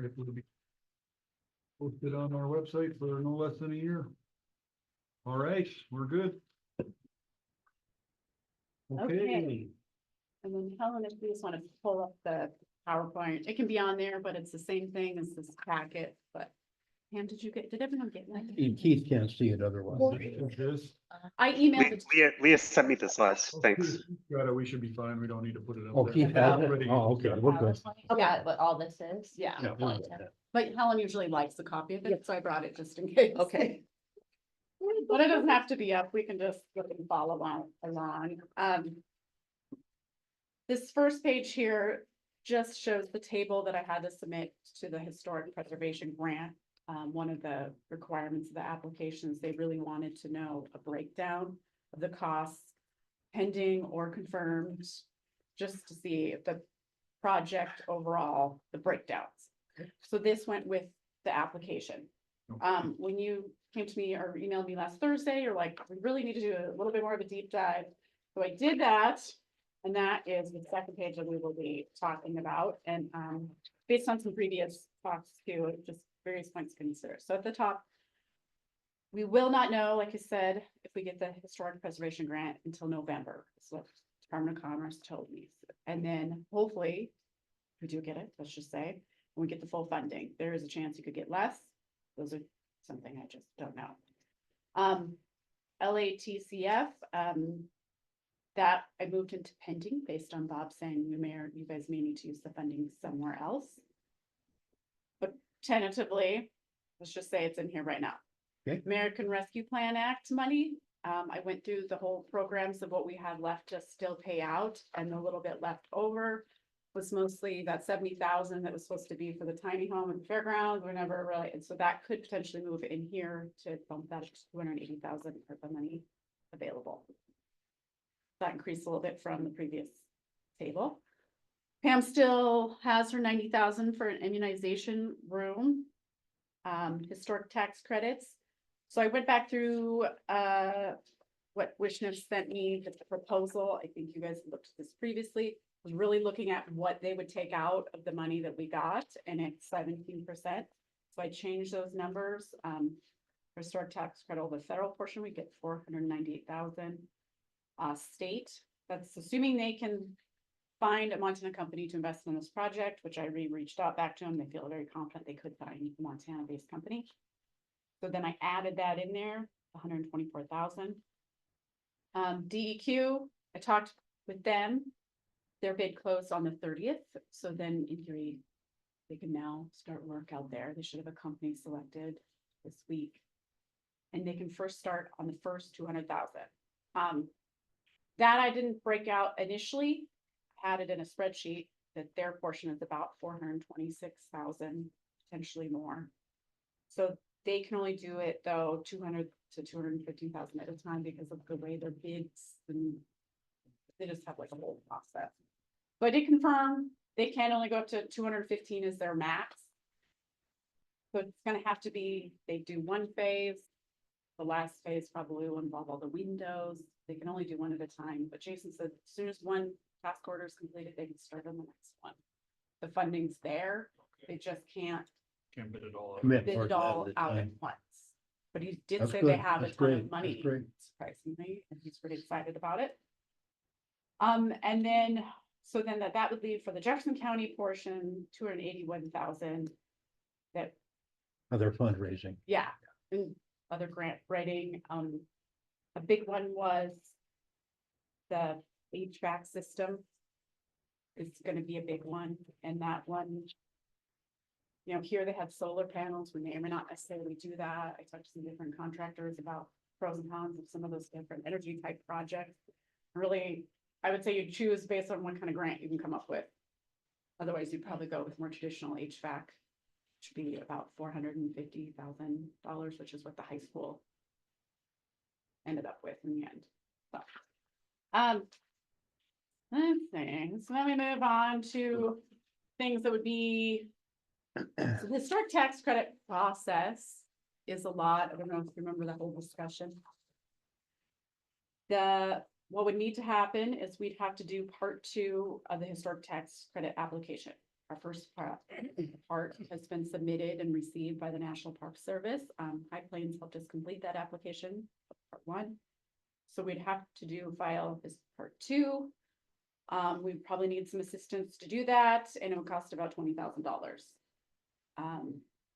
project will be posted on our website for no less than a year. All right, we're good. Okay. And then Helen, if you just want to pull up the PowerPoint, it can be on there, but it's the same thing as this packet, but. Pam, did everyone get that? Keith can't see it otherwise. This. I emailed it. Leah sent me the slides. Thanks. Got it, we should be fine, we don't need to put it up. Oh, there. Keith It's has it? already- Oh, okay, we're good. Yeah. What all this is? Yeah, Yeah, we'll get that. but Helen usually likes a copy of it, so I brought it just in case. Okay. But it doesn't have to be up, we can just look and follow along. This first page here just shows the table that I had to submit to the Historic Preservation Grant. One of the requirements of the applications, they really wanted to know a breakdown of the costs pending or confirmed, just to see if the project overall, the breakdowns. So this went with the application. When you came to me or emailed me last Thursday, you're like, we really need to do a little bit more of a deep dive. So I did that, and that is the second page that we will be talking about. And based on some previous talks too, just various points to consider. So at the top, we will not know, like I said, if we get the Historic Preservation Grant until November. That's what Department of Commerce told me. And then hopefully, if we do get it, let's just say, when we get the full funding, there is a chance you could get less. Those are something I just don't know. LATCF, that I moved into pending based on Bob saying you guys may need to use the funding somewhere else. But tentatively, let's just say it's in here right now. Okay. American Rescue Plan Act money. I went through the whole programs of what we had left to still pay out, and the little bit left over was mostly that 70,000 that was supposed to be for the tiny home and fairgrounds, or never really, and so that could potentially move in here to bump that to 280,000 ARPA money available. That increased a little bit from the previous table. Pam still has her 90,000 for an immunization room, historic tax credits. So I went back through what Wishnev sent me, the proposal. I think you guys looked at this previously. Was really looking at what they would take out of the money that we got, and it's 17%. So I changed those numbers. Historic tax credit, the federal portion, we get 498,000. State, that's assuming they can find a Montana company to invest in this project, which I reached out back to them. They feel very confident they could find a Montana-based company. So then I added that in there, 124,000. DEQ, I talked with them. Their bid closed on the 30th. So then in theory, they can now start work out there. They should have a company selected this week. And they can first start on the first 200,000. That I didn't break out initially, had it in a spreadsheet that their portion is about 426,000, potentially more. So they can only do it though 200 to 250,000 at a time because of the way their bids, and they just have like a whole process. So I did confirm they can only go up to 215 is their max. So it's gonna have to be, they do one phase. The last phase probably will involve all the windows. They can only do one at a time, but Jason said as soon as one task order is completed, they can start on the next one. The funding's there, they just can't Can't bid it all out. Commit bid for it it all at a out at time. once. But he did That's say good. they have a That's ton great. of money, That's great. surprisingly, and he's pretty excited about it. And then, so then that would leave for the Jefferson County portion, 281,000. That, Other fundraising. yeah, and other grant writing, a big one was the HVAC system. It's gonna be a big one, and that one, you know, here they have solar panels, we may or may not necessarily do that. I talked to some different contractors about pros and cons of some of those different energy type projects. Really, I would say you choose based on what kind of grant you can come up with. Otherwise, you'd probably go with more traditional HVAC, which would be about $450,000, which is what the high school ended up with in the end. So, let's see. So then we move on to things that would be, so the historic tax credit process is a lot. I don't know if you remember that whole discussion. What would need to happen is we'd have to do part 2 of the historic tax credit application. our first part has been submitted and received by the National Park Service. High Plains helped us complete that application, part one. So we'd have to file this part two. We probably need some assistance to do that, and it would cost about $20,000.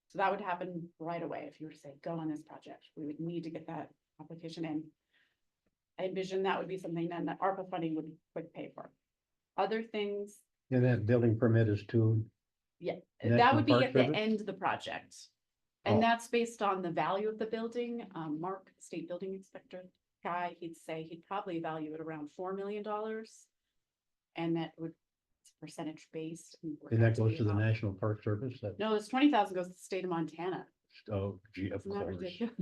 So that would happen right away if you were to say, go on this project. We would need to get that application in. I envision that would be something then that ARPA funding would pay for. Other things, And that building permit is to, yeah, National that would be Park at the Service? end of the project. Oh. And that's based on the value of the building. Mark, the state building inspector guy, he'd say he'd probably value it around $4 million. And that would, it's percentage based. work and out that to goes be to the about- National Park Service, that, No, this 20,000 goes to the state of Montana. oh, gee, of Isn't that course. ridiculous?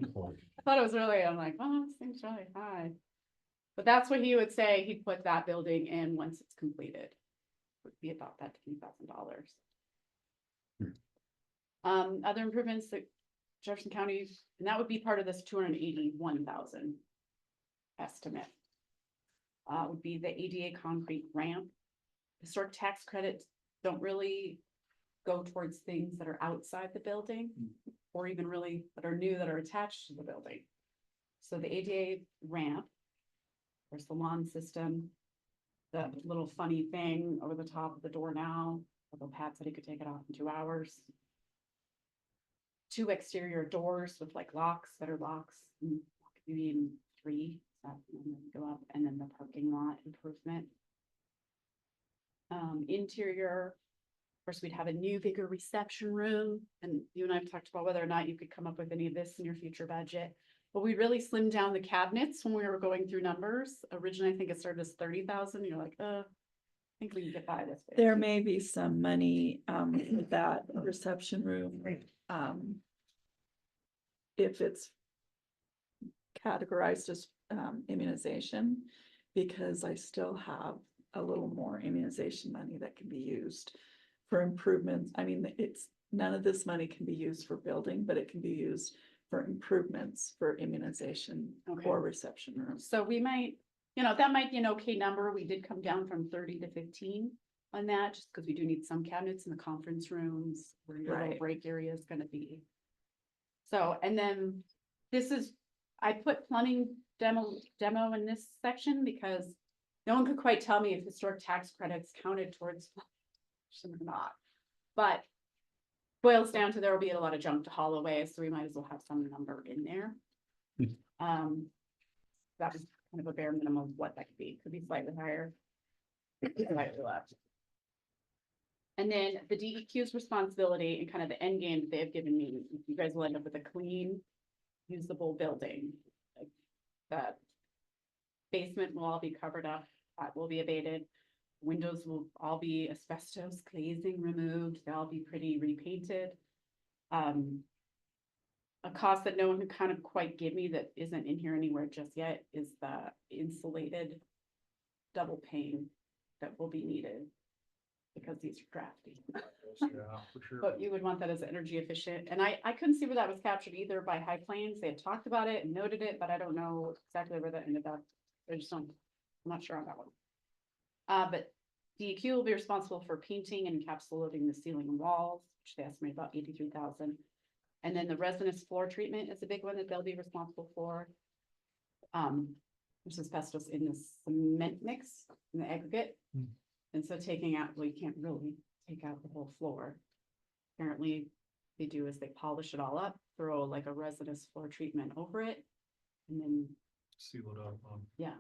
Of course. I thought it was really, I'm like, oh, this thing's really high. But that's what he would say, he'd put that building in once it's completed. Would be about that $20,000. Other improvements that Jefferson County, and that would be part of this 281,000 estimate. Would be the ADA concrete ramp. Historic tax credits don't really go towards things that are outside the building, or even really that are new that are attached to the building. So the ADA ramp, there's the lawn system, the little funny thing over the top of the door now, although Pat said he could take it off in 2 hours. 2 exterior doors with like locks, better locks, maybe even 3, and then go up, and then the parking lot improvement. Interior, of course, we'd have a new bigger reception room, and you and I have talked about whether or not you could come up with any of this in your future budget. But we really slimmed down the cabinets when we were going through numbers. Originally, I think it started as 30,000. You're like, I think we can get by this. There may be some money with that reception room. If it's categorized as immunization, because I still have a little more immunization money that can be used for improvements. I mean, none of this money can be used for building, but it can be used for improvements for immunization Okay. or reception rooms. So we might, that might be an okay number. We did come down from 30 to 15 on that, just because we do need some cabinets in the conference rooms where your little Right. break area is gonna be. So, and then I put plumbing demo in this section because no one could quite tell me if historic tax credits counted towards or not. But boils down to there will be a lot of junk to haul away, so we might as well have some number in there. That was kind of a bare minimum of what that could be slightly higher. Slightly less. And then the DEQ's responsibility and kind of the end game they've given me, you guys will end up with a clean, usable building. Like, the basement will all be covered up, that will be abated. Windows will all be asbestos glazing removed, they'll all be pretty repainted. A cost that no one can kind of quite give me that isn't in here anywhere just yet is the insulated double pane that will be needed. Because these are drafty. Yeah, for sure. But you would want that as energy efficient, and I couldn't see where that was captured either by High Plains. They had talked about it and noted it, but I don't know exactly where that ended up. I just don't, I'm not sure on that one. But DEQ will be responsible for painting and encapsulating the ceiling and walls, which they estimate about 83,000. And then the resinous floor treatment is a big one that they'll be responsible for. There's asbestos in the cement mix, in the aggregate. And so taking out, well, you can't really take out the whole floor. Apparently, they do is they polish it all up, throw like a resinous floor treatment over it, and then, Seal it up. yeah.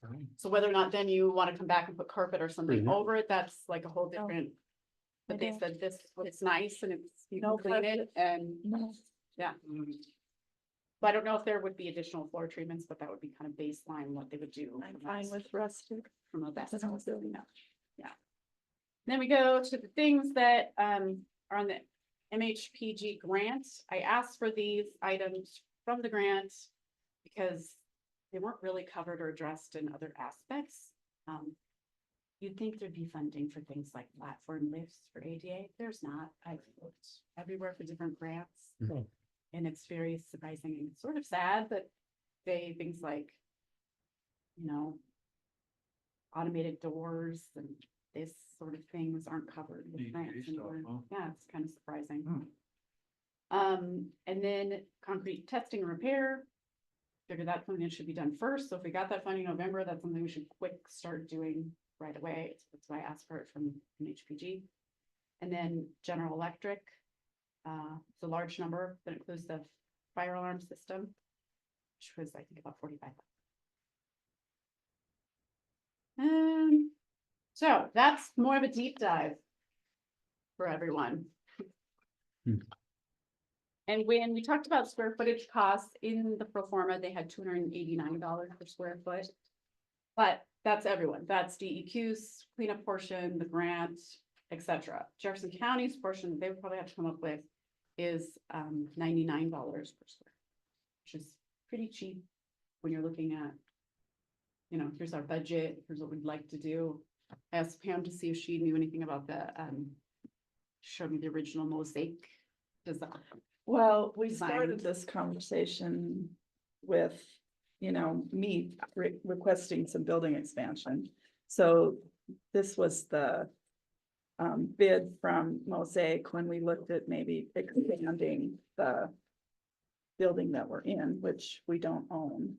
Okay. So whether or not then you want to come back and put carpet or something Mhm. over it, that's like a whole No. different. But they don't. said this, it's nice and you No can clean it carpet. and, No. but I don't know if there would be additional floor treatments, but that would be kind of baseline what they would do. I'm from fine us. with rustic. From a best. That's all I'm doing. Yeah. Then we go to the things that are on the MHPG grant. I asked for these items from the grant because they weren't really covered or addressed in other aspects. You'd think there'd be funding for things like platform lifts for ADA. There's not. I've looked everywhere for different grants. Mhm. And it's very surprising and sort of sad that things like, automated doors and this sort of things aren't covered with DEA grants stuff, anymore. huh? Yeah, it's kind of surprising. Hmm. And then concrete testing and repair. Figure that's something that should be done first. So if we got that funding in November, that's something we should quick start doing right away. That's why I asked for it from HPG. And then General Electric, it's a large number that includes the fire alarm system, which was, I think, about 45. So that's more of a deep dive for everyone. Hmm. And when we talked about square footage costs in the pro forma, they had $289 per square foot. But that's everyone. That's DEQ's cleanup portion, the grant, etc. Jefferson County's portion, they would probably have to come up with is $99 per square, which is pretty cheap when you're looking at, you know, here's our budget, here's what we'd like to do. I asked Pam to see if she knew anything about the, showed me the original mosaic design. Well, we Design. started this conversation with, you know, me requesting some building expansion. So this was the bid from Mosaic when we looked at maybe expanding the building that we're in, which we don't own.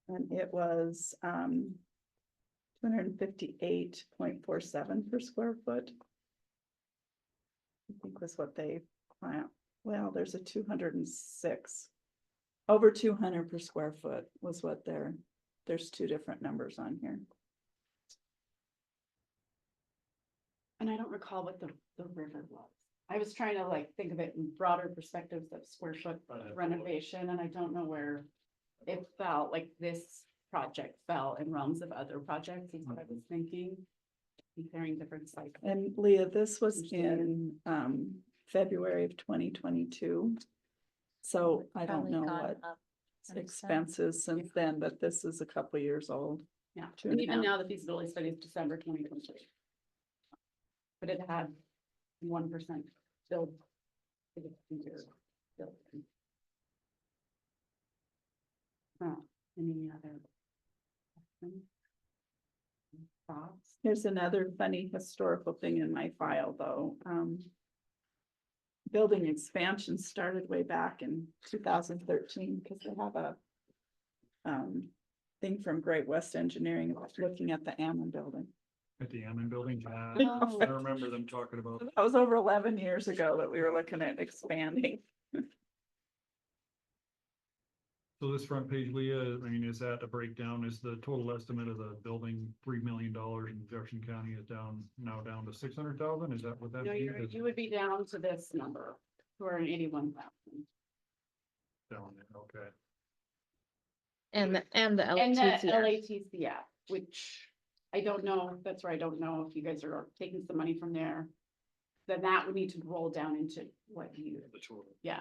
And it was 258.47 per square foot. I think was what they, well, there's a 206. Over 200 per square foot was what there's two different numbers on here. And I don't recall what the river was. I was trying to like think of it in broader perspectives of square foot renovation, and I don't know where it fell, like this project fell in realms of other projects, is what I was thinking. Comparing different sites. And Leah, this was in February of 2022. So I don't Probably know gone what up since then. expenses since then, but this is a couple years old. Yeah, Two and and a even half. now the feasibility study is December 2023. But it had 1% build. Any other questions? Thoughts? Here's another funny historical thing in my file, though. Building expansion started way back in 2013 because they have a thing from Great West Engineering looking at the Ammon building. At the Ammon building, yeah, Oh. I remember them talking about. That was over 11 years ago that we were looking at expanding. So this front page, Leah, I mean, is that a breakdown? Is the total estimate of the building $3 million in Jefferson County is now down to 600,000? Is that what that No, means? you would be down to this number, 281,000. Down there, okay. And the And the LTCF. LATCF, which I don't know, that's where I don't know if you guys are taking some money from there. Then that would need to roll down into what you, The total. yeah.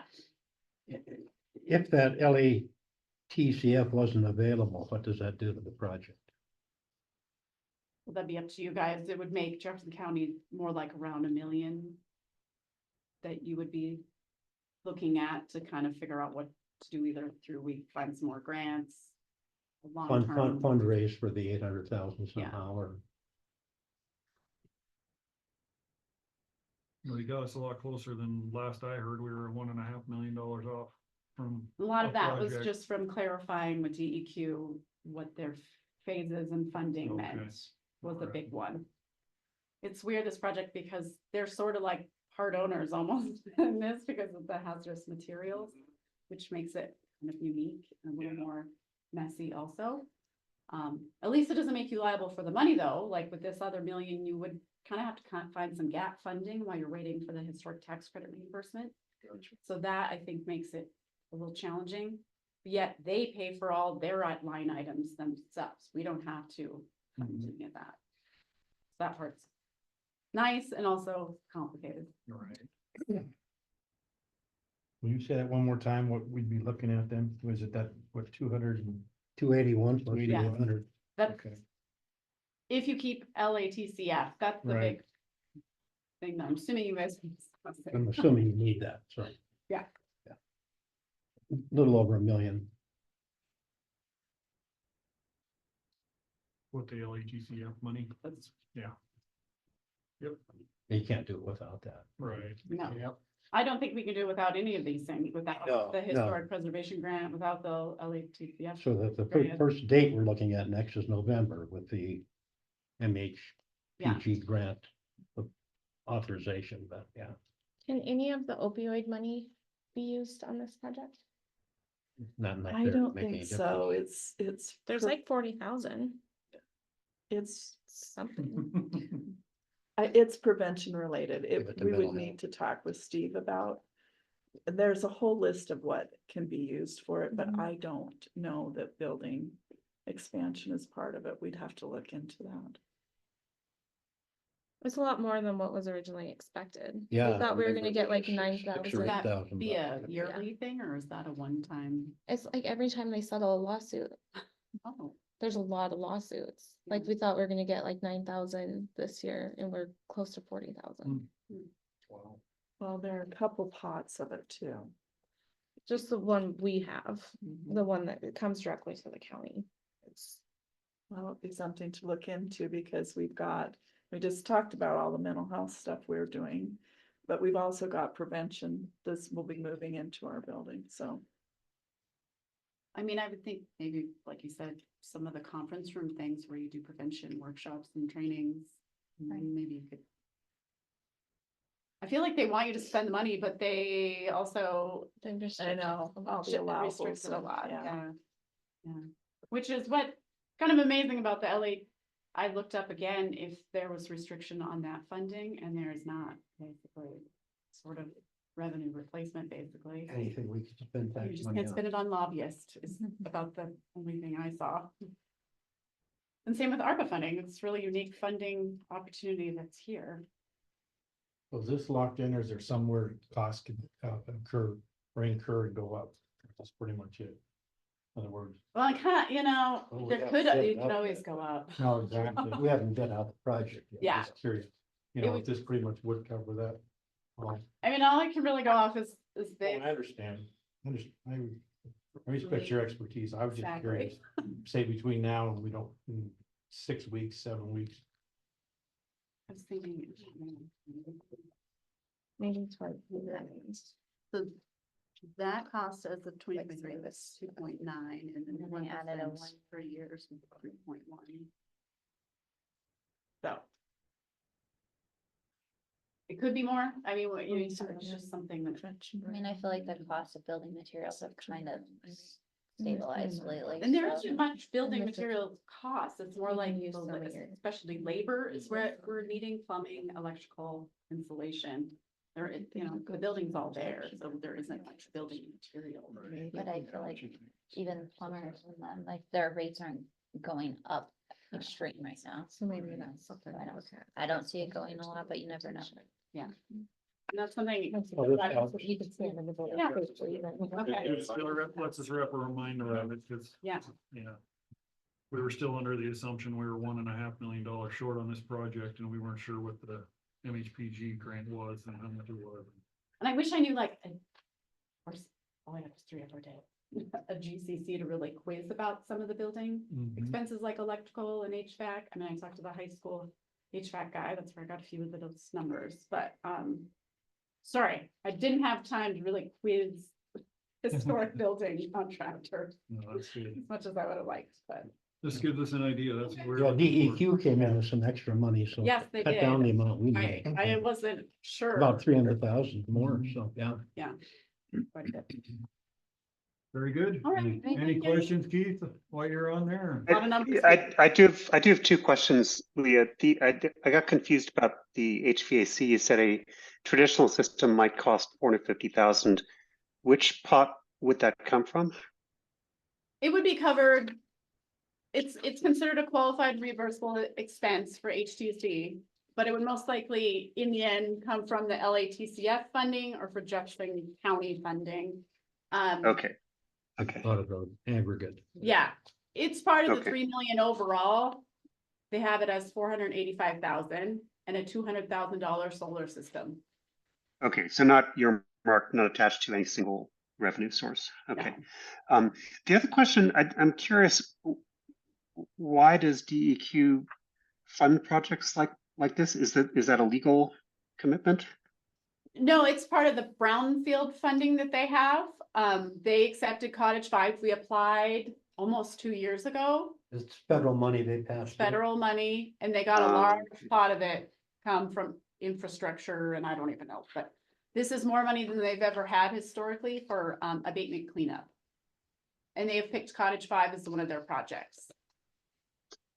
If that LATCF wasn't available, what does that do to the project? Well, that'd be up to you guys. It would make Jefferson County more like around $1 million. That you would be looking at to kind of figure out what to do, either through we find some more grants. Long-term. Fundraise for the 800,000 Yeah. somehow, or Well, you got us a lot closer than last I heard. We were $1.5 million off from. A lot of that was project. just from clarifying with DEQ what their phases and funding Okay. meant was the Alright. big one. It's weird, this project, because they're sort of like part owners almost in this because of the hazardous materials, which makes it kind of unique and a little more messy also. At least it doesn't make you liable for the money though, like with this other $1 million, you would kind of have to find some gap funding while you're waiting for the historic tax credit reimbursement. So that I think makes it a little challenging, yet they pay for all their line items themselves. We don't have to fund any of that. That part's nice and also complicated. Right. Will you say that one more time, what we'd be looking at then? Was it that, what, 200 and, 281 plus Yeah. 200. That's okay, if you keep LATCF, that's the Right. big thing that I'm assuming you guys. I'm assuming you need that, so. Yeah. Yeah. Little over $1 million. with the LATCF money. That's Yep, You can't do it without that. right. No. Yep. I don't think we can do it without any of these things, without No, the no. historic preservation grant, without the LATCF. So that the Grant. first date we're looking at next is November with the Yeah. MHPG grant authorization, but yeah. Can any of the opioid money be used on this project? Not enough I there to don't make any think so. difference. It's. There's like 40,000, It's, something. it's prevention related. Give it to We would mental need to talk with Steve about. There's a whole list of what can be used for it, but Mhm. I don't know that building expansion is part of it. We'd have to look into that. It's a lot more than what was originally expected. Yeah. We thought we were gonna get like 6 or 9,000. 8,000 Be a bucks. yearly thing, or is that a one-time? It's like every time they settle a lawsuit, Oh, there's a lot of lawsuits. Like we thought we were gonna get like 9,000 this year and we're close to 40,000. Wow. Well, there are a couple pots of it too. Just the one we have, Mhm. the one that comes directly to the county. It's, Well, it'd be something to look into because we just talked about all the mental health stuff we're doing. But we've also got prevention. This will be moving into our building, so. I mean, I would think maybe, like you said, some of the conference room things where you do prevention workshops and trainings, maybe you could. I feel like they want you to spend the money, but they also they're just- I know, all the allowables restricts it a and- lot, yeah. yeah. Yeah, which is what kind of amazing about the LA. I looked up again if there was restriction on that funding, and there is not, basically, sort of revenue replacement, basically. Anything we could spend You tax just money can't on. spend it on lobbyists, is about the only thing I saw. And same with ARPA funding, it's really unique funding opportunity that's here. Was this locked in or is there somewhere costs could incur and go up? That's pretty much it. In other words, Well, I can't, Well, we there have could, set it up could always that, go up. no, exactly. We haven't bid out the project yet. Yeah. Just curious, It if would- this pretty much would cover that. Well, I mean, all I can really go off is I the, understand. I respect your expertise. I was just Exactly. curious. Say between now and we don't, in 6 weeks, 7 weeks. I was thinking. Maybe it's like. So that cost as of 2023 was 2.9, and then the And one they added a percent one. per year is 3.1. So. It could be more, I mean, it's just something that. I mean, I feel like the cost of building materials have kind of stabilized lately. And there so- isn't much building And this is- material cost, it's more You like, can use some of your- especially labor is where we're needing plumbing, electrical, insulation. There, the building's all there, so there isn't much building material. But I feel like even plumbers and them, like their rates aren't going up extreme right now. So maybe that's something I to don't- look at. I don't see it going a lot, but you never know. And that's something. Well, this helps. You can see it in the building. Yeah. It Okay. still lets us wrap a reminder of it, because. Yeah. Yeah. We were still under the assumption we were $1.5 million short on this project, and we weren't sure what the MHPG grant was and how much it was. And I wish I knew like, of course, all I have is 3 other days, a GCC to really quiz about some of the building expenses like electrical and HVAC. I mean, I talked to the high school HVAC guy, that's where I got a few of those numbers, but, sorry, I didn't have time to really quiz historic building contractor No, that's good. as much as I would have liked, but This gives us an idea, that's where. Yeah, DEQ came in with some extra money, so. yes, they Cut down the did. amount we I need. wasn't sure. About 300,000 more, so, yeah. Quite a bit. Very good. All right. Any questions, Keith, while you're on there? Lot of numbers. I do have two questions, Leah. I got confused about the HVAC. You said a traditional system might cost 450,000. Which pot would that come from? It would be covered. It's considered a qualified reimbursable expense for HTC, but it would most likely, in the end, come from the LATCF funding or for Jefferson County funding. Okay. Out of the aggregate. Yeah, it's part of the Okay. 3 million overall. They have it as 485,000 and a $200,000 solar system. Okay, so not your mark, not attached to any single revenue source. Okay. The other question, I'm curious, why does DEQ fund projects like this? Is that a legal commitment? No, it's part of the brownfield funding that they have. They accepted Cottage 5. We applied almost 2 years ago. It's federal money they passed. through. Federal money, and they got a large pot of it come from infrastructure, and I don't even know, but this is more money than they've ever had historically for abatement cleanup. And they have picked Cottage 5 as one of their projects.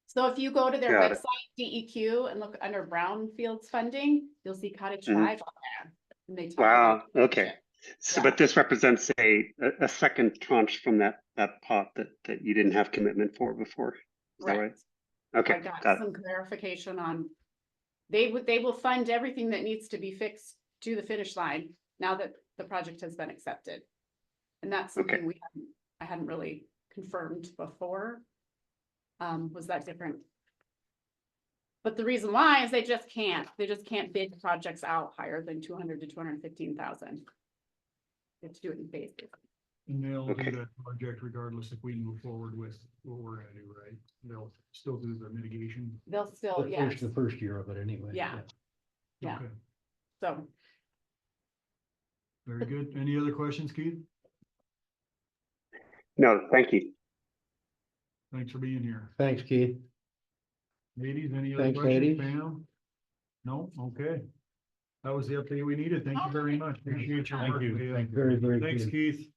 So if you go to their Got it. website, DEQ, and look under brownfields funding, you'll see Cottage Mhm. 5 on there. And they talk Wow, about- okay. So, Yeah. but this represents a second tranche from that pot that you didn't have commitment for before. Is that right? Right. Okay, I got got it. some clarification on, they will fund everything that needs to be fixed to the finish line now that the project has been accepted. And that's Okay. something I hadn't really confirmed before. Was that different? But the reason why is they just can't bid projects out higher than 200 to 215,000. They have to do it in phases. And they'll Okay. do that project regardless if we move forward with what we're gonna do, right? They'll still do the mitigation. They'll still, yes, The first year of it anyway. Yeah. Yeah. Okay, so. very good. Any other questions, Keith? No, thank you. Thanks for being here. Thanks, Keith. Ladies, any other Thanks, questions? ladies. Pam? No? Okay. That was the update we needed. Thank you very much. Appreciate your Thank work. you. Leah. Thank you. Very, very Thanks, good. Keith.